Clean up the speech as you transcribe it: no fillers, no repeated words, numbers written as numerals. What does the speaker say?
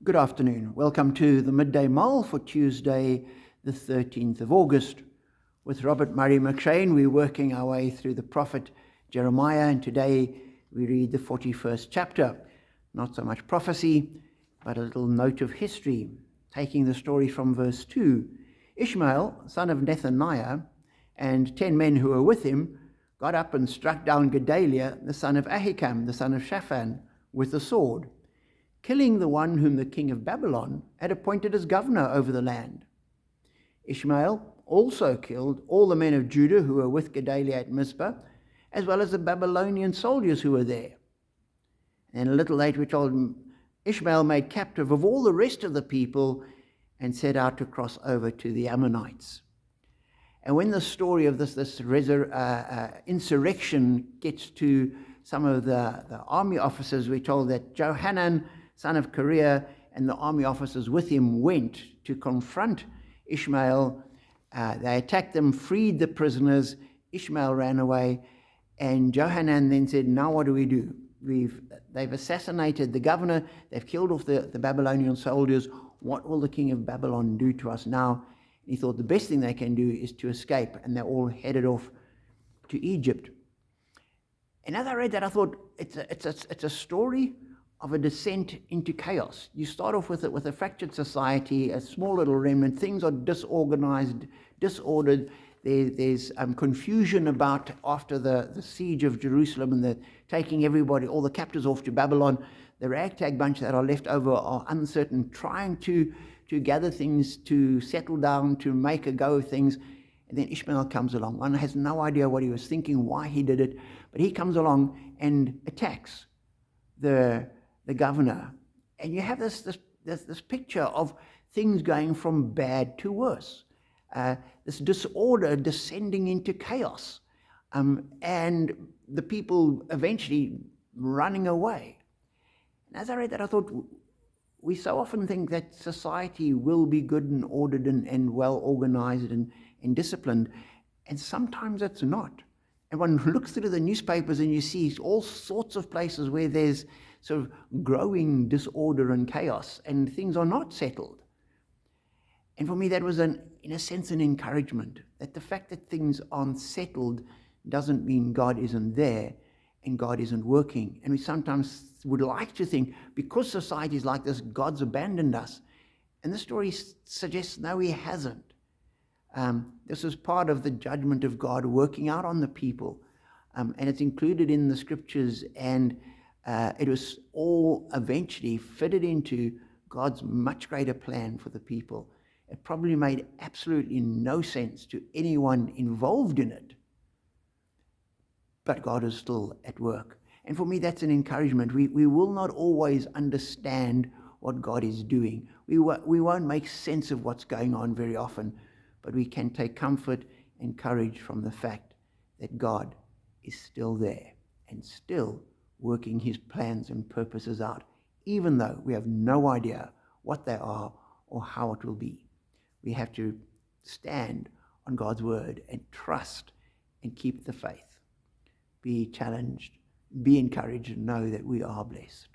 Good afternoon. Welcome to the Midday Mull for Tuesday, the 13th of August. With Robert Murray McShane, we're working our way through the prophet Jeremiah, and today we read the 41st chapter. Not so much prophecy, but a little note of history, taking the story from verse 2. Ishmael, son of Nethaniah, and 10 men who were with him, got up and struck down Gedaliah, the son of Ahikam, the son of Shaphan, with the sword, killing the one whom the king of Babylon had appointed as governor over the land. Ishmael also killed all the men of Judah who were with Gedaliah at Mizpah, as well as the Babylonian soldiers who were there. And a little later we're told Ishmael made captive of all the rest of the people and set out to cross over to the Ammonites. And when the story of this insurrection gets to some of the army officers, we're told that Johanan, son of Kareah, and the army officers with him went to confront Ishmael. They attacked them, freed the prisoners. Ishmael ran away, and Johanan then said, now what do we do? They've assassinated the governor, they've killed off the Babylonian soldiers. What will the king of Babylon do to us now? And he thought the best thing they can do is to escape, and they're all headed off to Egypt. And as I read that, I thought it's a story of a descent into chaos. You start off with a fractured society, a small little remnant. Things are disorganized, disordered. There's confusion about after the siege of Jerusalem and the taking everybody, all the captives off to Babylon. The ragtag bunch that are left over are uncertain, trying to gather things, to settle down, to make a go of things. And then Ishmael comes along. One has no idea what he was thinking, why he did it, but he comes along and attacks the governor. And you have this picture of things going from bad to worse. This disorder descending into chaos. And the people eventually running away. And as I read that, I thought, we so often think that society will be good and ordered and well organized and disciplined, and sometimes it's not. And one looks through the newspapers and you see all sorts of places where there's sort of growing disorder and chaos, and things are not settled. And for me, that was, in a sense, an encouragement, that the fact that things aren't settled doesn't mean God isn't there and God isn't working. And we sometimes would like to think, because society is like this, God's abandoned us. And the story suggests, no, he hasn't. This is part of the judgment of God working out on the people. And it's included in the scriptures, and it was all eventually fitted into God's much greater plan for the people. It probably made absolutely no sense to anyone involved in it, but God is still at work. And for me, that's an encouragement. We will not always understand what God is doing. We won't make sense of what's going on very often, but we can take comfort and courage from the fact that God is still there and still working his plans and purposes out, even though we have no idea what they are or how it will be. We have to stand on God's word and trust and keep the faith. Be challenged, be encouraged, and know that we are blessed.